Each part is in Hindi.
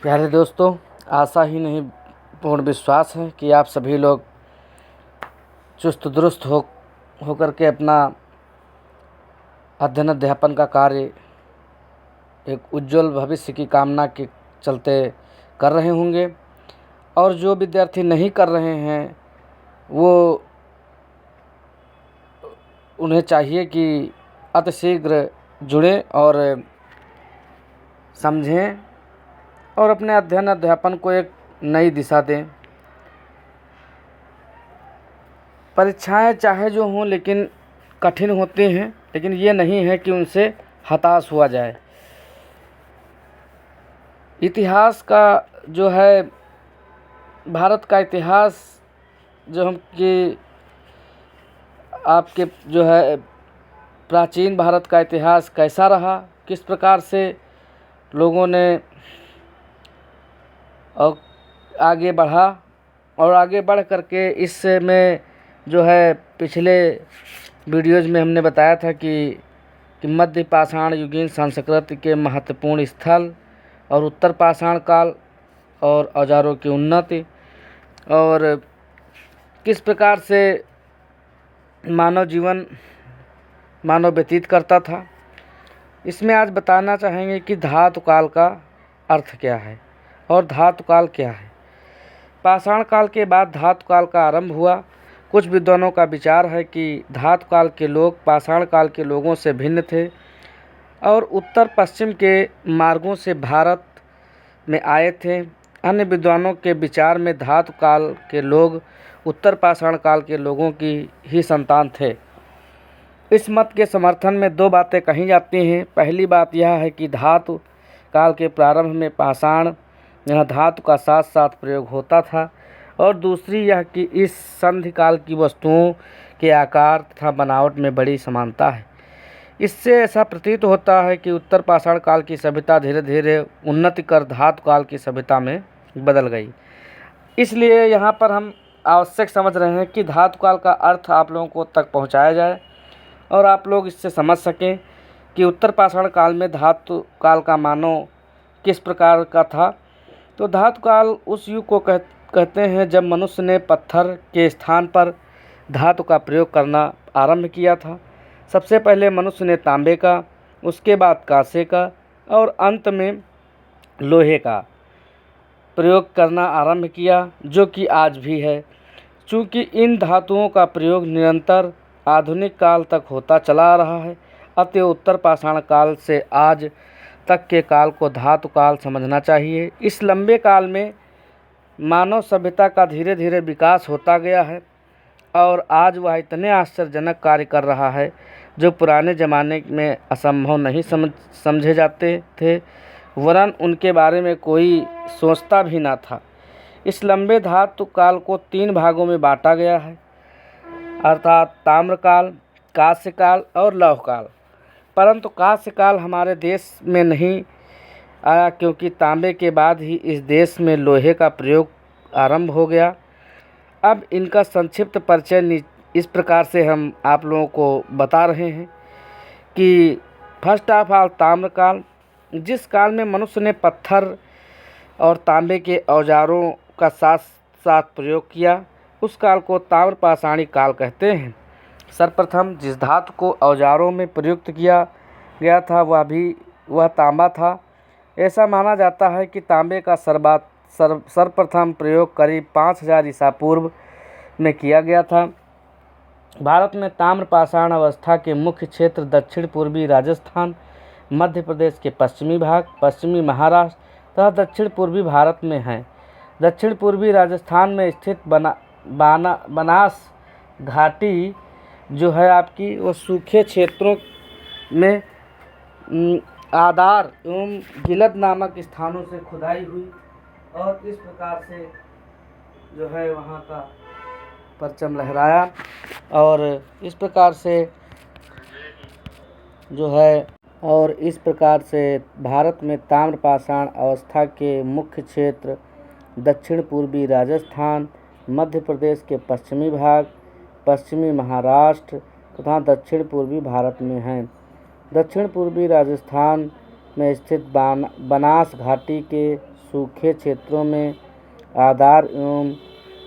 प्यारे दोस्तों, आशा ही नहीं पूर्ण विश्वास है कि आप सभी लोग चुस्त दुरुस्त होकर के अपना अध्ययन अध्यापन का कार्य एक उज्जवल भविष्य की कामना के चलते कर रहे होंगे। और जो विद्यार्थी नहीं कर रहे हैं वो उन्हें चाहिए कि अतिशीघ्र जुड़ें और समझें और अपने अध्ययन अध्यापन को एक नई दिशा दें। परीक्षाएं चाहे जो हों लेकिन कठिन होती हैं, लेकिन ये नहीं है कि उनसे हताश हुआ जाए। इतिहास का जो है, भारत का इतिहास जो हम कि आपके जो है प्राचीन भारत का इतिहास कैसा रहा, किस प्रकार से लोगों ने और आगे बढ़ा और आगे बढ़ करके इसमें जो है पिछले वीडियोज़ में हमने बताया था कि मध्य पाषाण युगीन संस्कृति के महत्वपूर्ण स्थल और उत्तर पाषाण काल और औजारों की उन्नति और किस प्रकार से मानव व्यतीत करता था। इसमें आज बताना चाहेंगे कि धातु काल का अर्थ क्या है और धातु काल क्या है। पाषाण काल के बाद धातु काल का आरंभ हुआ। कुछ विद्वानों का विचार है कि धातु काल के लोग पाषाण काल के लोगों से भिन्न थे और उत्तर पश्चिम के मार्गों से भारत में आए थे। अन्य विद्वानों के विचार में धातु काल के लोग उत्तर पाषाण काल के लोगों की ही संतान थे। इस मत के समर्थन में दो बातें कही जाती हैं। पहली बात यह है कि धातु काल के प्रारंभ में पाषाण यहाँ धातु का साथ साथ प्रयोग होता था, और दूसरी यह कि इस संधि काल की वस्तुओं के आकार तथा बनावट में बड़ी समानता है। इससे ऐसा प्रतीत होता है कि उत्तर पाषाण काल की सभ्यता धीरे धीरे उन्नति कर धातु काल की सभ्यता में बदल गई। इसलिए यहाँ पर हम आवश्यक समझ रहे हैं कि धातु काल का अर्थ आप लोगों को तक पहुँचाया जाए और आप लोग इससे समझ सकें कि उत्तर पाषाण काल में धातु काल का मानव किस प्रकार का था। तो धातु काल उस युग को कहते हैं जब मनुष्य ने पत्थर के स्थान पर धातु का प्रयोग करना आरंभ किया था। सबसे पहले मनुष्य ने तांबे का, उसके बाद कांसे का और अंत में लोहे का प्रयोग करना आरंभ किया, जो कि आज भी है। चूँकि इन धातुओं का प्रयोग निरंतर आधुनिक काल तक होता चला आ रहा है, अतः उत्तर पाषाण काल से आज तक के काल को धातु काल समझना चाहिए। इस लंबे काल में मानव सभ्यता का धीरे धीरे विकास होता गया है और आज वह इतने आश्चर्यजनक कार्य कर रहा है जो पुराने ज़माने में असंभव नहीं समझे जाते थे, वरन उनके बारे में कोई सोचता भी ना था। इस लंबे धातु काल को 3 भागों में बांटा गया है, अर्थात ताम्रकाल, कांस्यकाल और लौहकाल। परंतु कांस्यकाल हमारे देश में नहीं आया, क्योंकि तांबे के बाद ही इस देश में लोहे का प्रयोग आरंभ हो गया। अब इनका संक्षिप्त परिचय इस प्रकार से हम आप लोगों को बता रहे हैं कि फर्स्ट ऑफ ऑल ताम्रकाल, जिस काल में मनुष्य ने पत्थर और तांबे के औजारों का साथ साथ प्रयोग किया, उस काल को ताम्र पाषाणी काल कहते हैं। सर्वप्रथम जिस धातु को औजारों में प्रयुक्त किया गया था वह तांबा था। ऐसा माना जाता है कि तांबे का सर्वप्रथम प्रयोग करीब 5000 ईसा पूर्व में किया गया था। भारत में ताम्र पाषाण अवस्था के मुख्य क्षेत्र दक्षिण पूर्वी राजस्थान, मध्य प्रदेश के पश्चिमी भाग, पश्चिमी महाराष्ट्र तथा दक्षिण पूर्वी भारत में हैं। दक्षिण पूर्वी राजस्थान में स्थित बनास घाटी जो है आपकी, वो सूखे क्षेत्रों में आदार एवं गिलद नामक स्थानों से खुदाई हुई और इस प्रकार से जो है वहाँ का परचम लहराया और इस प्रकार से भारत में ताम्र पाषाण अवस्था के मुख्य क्षेत्र दक्षिण पूर्वी राजस्थान, मध्य प्रदेश के पश्चिमी भाग, पश्चिमी महाराष्ट्र तथा दक्षिण पूर्वी भारत में हैं। दक्षिण पूर्वी राजस्थान में स्थित बनास घाटी के सूखे क्षेत्रों में आधार एवं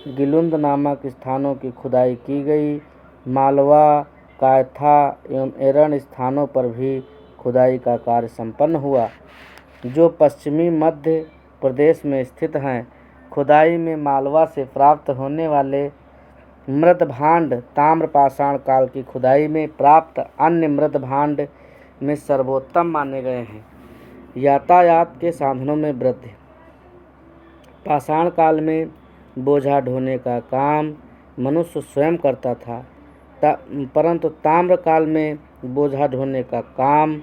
गिलुंद नामक स्थानों की खुदाई की गई। मालवा, कायथा एवं एरन स्थानों पर भी खुदाई का कार्य संपन्न हुआ, जो पश्चिमी मध्य प्रदेश में स्थित हैं। खुदाई में मालवा से प्राप्त होने वाले मृत भांड ताम्रपाषाण काल की खुदाई में प्राप्त अन्य मृत भांड में सर्वोत्तम माने गए हैं। यातायात के साधनों में वृद्धि। पाषाण काल में बोझा ढोने का काम मनुष्य स्वयं करता था, परंतु ताम्र काल में बोझा ढोने का काम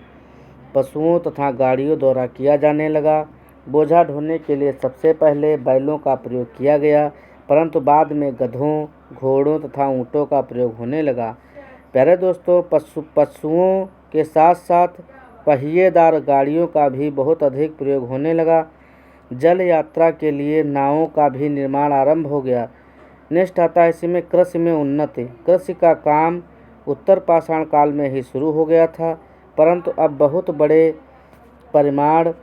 पशुओं तथा गाड़ियों द्वारा किया जाने लगा। बोझा ढोने के लिए सबसे पहले बैलों का प्रयोग किया गया, परंतु बाद में गधों, घोड़ों तथा ऊँटों का प्रयोग होने लगा। प्यारे दोस्तों, पशुओं के साथ साथ पहिएदार गाड़ियों का भी बहुत अधिक प्रयोग होने लगा। जल यात्रा के लिए नावों का भी निर्माण आरंभ हो गया। नेक्स्ट आता है इसी में कृषि में उन्नति। कृषि का काम उत्तर पाषाण काल में ही शुरू हो गया था, परंतु अब बहुत बड़े परिमाण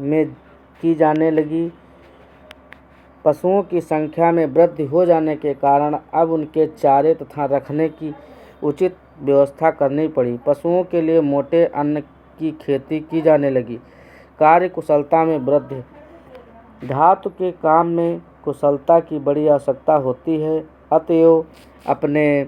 में की जाने लगी। पशुओं की संख्या में वृद्धि हो जाने के कारण अब उनके चारे तथा रखने की उचित व्यवस्था करनी पड़ी। पशुओं के लिए मोटे अन्न की खेती की जाने लगी। कार्य कुशलता में वृद्धि। धातु के काम में कुशलता की बड़ी आवश्यकता होती है, अतएव अपने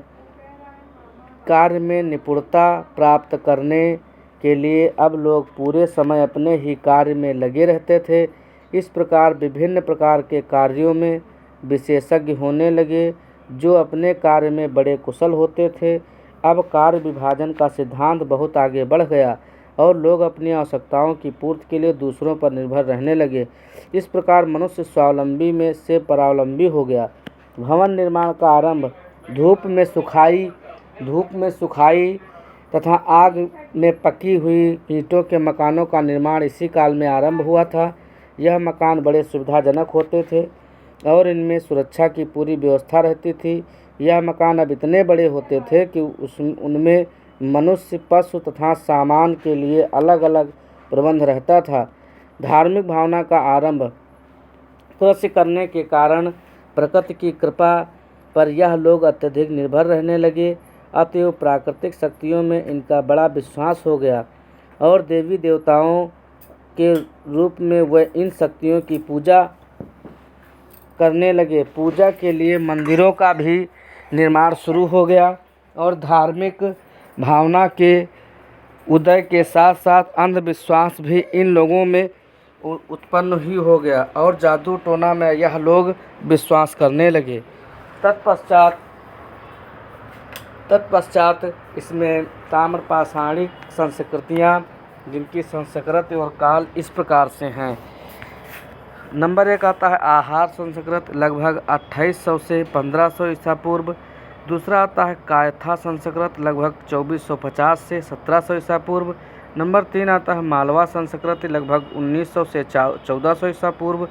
कार्य में निपुणता प्राप्त करने के लिए अब लोग पूरे समय अपने ही कार्य में लगे रहते थे। इस प्रकार विभिन्न प्रकार के कार्यों में विशेषज्ञ होने लगे, जो अपने कार्य में बड़े कुशल होते थे। अब कार्य विभाजन का सिद्धांत बहुत आगे बढ़ गया और लोग अपनी आवश्यकताओं की पूर्ति के लिए दूसरों पर निर्भर रहने लगे। इस प्रकार मनुष्य स्वावलंबी में से परावलंबी हो गया। भवन निर्माण का आरंभ। धूप में सुखाई तथा आग में पकी हुई ईंटों के मकानों का निर्माण इसी काल में आरंभ हुआ था। यह मकान बड़े सुविधाजनक होते थे और इनमें सुरक्षा की पूरी व्यवस्था रहती थी। यह मकान अब इतने बड़े होते थे कि उनमें मनुष्य, पशु तथा सामान के लिए अलग अलग प्रबंध रहता था। धार्मिक भावना का आरंभ। कृषि करने के कारण प्रकृति की कृपा पर यह लोग अत्यधिक निर्भर रहने लगे, अतएव प्राकृतिक शक्तियों में इनका बड़ा विश्वास हो गया और देवी देवताओं के रूप में वे इन शक्तियों की पूजा करने लगे। पूजा के लिए मंदिरों का भी निर्माण शुरू हो गया और धार्मिक भावना के उदय के साथ साथ अंधविश्वास भी इन लोगों में उत्पन्न ही हो गया और जादू टोना में यह लोग विश्वास करने लगे। तत्पश्चात इसमें ताम्रपाषाणिक संस्कृतियाँ, जिनकी संस्कृति और काल इस प्रकार से हैं। नंबर 1 आता है आहार संस्कृत, लगभग 2800 से 1500 ईसा पूर्व। दूसरा आता है कायथा संस्कृत, लगभग 2450 से 1700 ईसा पूर्व। नंबर 3 आता है मालवा संस्कृति, लगभग 1900 से 1400 ईसा पूर्व।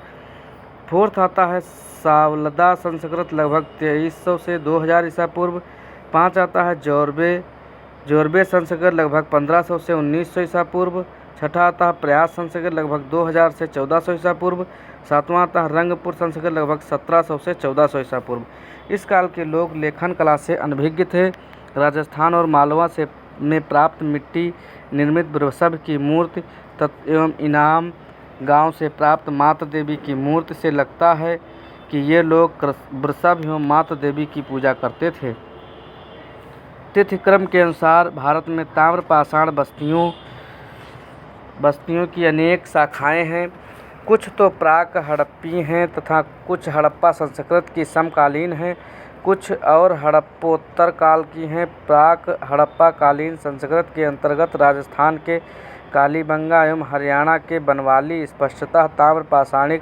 फोर्थ आता है सावलदा संस्कृत, लगभग 2300 से 2000 ईसा पूर्व। 5 आता है जोरबे संस्कृत, लगभग 1500 से 1900 ईसा पूर्व। छठा आता है प्रयास संस्कृत, लगभग 2000 से 1400 ईसा पूर्व। 7वां आता है रंगपुर संस्कृत, लगभग 1700 से 1400 ईसा पूर्व। इस काल के लोग लेखन कला से अनभिज्ञ थे। राजस्थान और मालवा से में प्राप्त मिट्टी निर्मित वृषभ की मूर्ति एवं इनाम गांव से प्राप्त माता देवी की मूर्ति से लगता है कि ये लोग वृषभ एवं माता देवी की पूजा करते थे। तिथि क्रम के अनुसार भारत में ताम्रपाषाण बस्तियों की अनेक शाखाएं हैं। कुछ तो प्राक हड़प्पी हैं तथा कुछ हड़प्पा संस्कृत की समकालीन हैं, कुछ और हड़प्पोत्तर काल की हैं। प्राक हड़प्पा कालीन संस्कृत के अंतर्गत राजस्थान के कालीबंगा एवं हरियाणा के बनवाली स्पष्टतः ताम्रपाषाणिक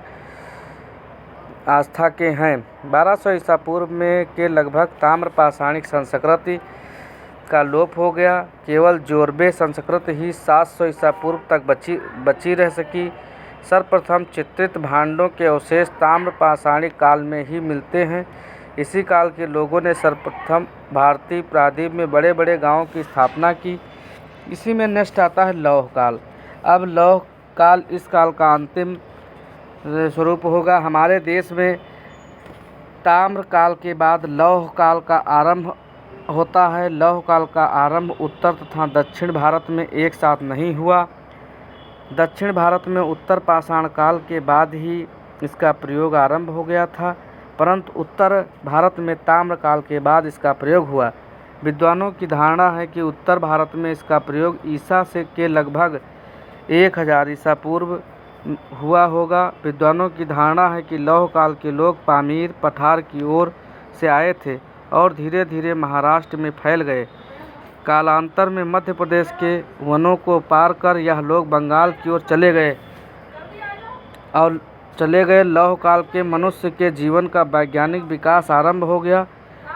आस्था के हैं। 1200 ईसा पूर्व में के लगभग ताम्रपाषाणिक संस्कृति का लोप हो गया। केवल जोरबे संस्कृत ही 700 ईसा पूर्व तक बची रह सकी। सर्वप्रथम चित्रित भांडों के अवशेष ताम्रपाषाणिक काल में ही मिलते हैं। इसी काल के लोगों ने सर्वप्रथम भारतीय प्रायद्वीप में बड़े बड़े गांवों की स्थापना की। इसी में नेक्स्ट आता है लौह काल। अब लौह काल इस काल का अंतिम स्वरूप होगा। हमारे देश में ताम्र काल के बाद लौह काल का आरंभ होता है। लौह काल का आरंभ उत्तर तथा दक्षिण भारत में एक साथ नहीं हुआ। दक्षिण भारत में उत्तर पाषाण काल के बाद ही इसका प्रयोग आरंभ हो गया था, परंतु उत्तर भारत में ताम्र काल के बाद इसका प्रयोग हुआ। विद्वानों की धारणा है कि उत्तर भारत में इसका प्रयोग ईसा से के लगभग 1000 ईसा पूर्व हुआ होगा। विद्वानों की धारणा है कि लौह काल के लोग पामीर पठार की ओर से आए थे और धीरे धीरे महाराष्ट्र में फैल गए। कालांतर में मध्य प्रदेश के वनों को पार कर यह लोग बंगाल की ओर चले गए। लौह काल के मनुष्य के जीवन का वैज्ञानिक विकास आरंभ हो गया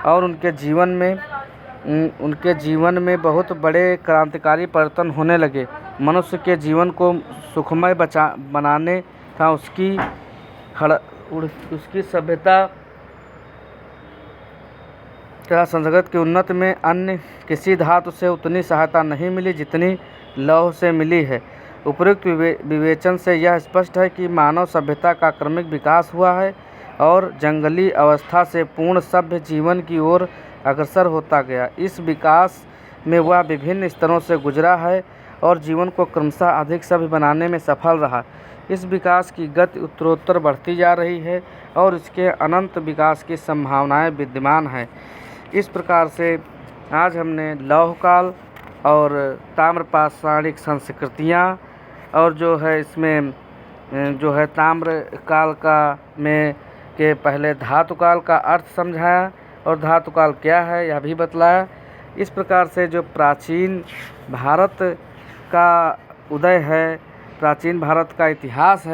और उनके जीवन में बहुत बड़े क्रांतिकारी परिवर्तन होने लगे। मनुष्य के जीवन को सुखमय बनाने तथा उसकी सभ्यता तथा संस्कृति की उन्नति में अन्य किसी धातु से उतनी सहायता नहीं मिली जितनी लौह से मिली है। उपयुक्त विवेचन से यह स्पष्ट है कि मानव सभ्यता का क्रमिक विकास हुआ है और जंगली अवस्था से पूर्ण सभ्य जीवन की ओर अग्रसर होता गया। इस विकास में वह विभिन्न स्तरों से गुजरा है और जीवन को क्रमशः अधिक सभ्य बनाने में सफल रहा। इस विकास की गति उत्तरोत्तर बढ़ती जा रही है और इसके अनंत विकास की संभावनाएं विद्यमान हैं। इस प्रकार से आज हमने लौह काल और ताम्र पाषाणिक संस्कृतियाँ और जो है इसमें जो है ताम्र काल के पहले धातु काल का अर्थ समझाया और धातु काल क्या है यह भी बतलाया। इस प्रकार से जो प्राचीन भारत का उदय है, प्राचीन भारत का इतिहास है,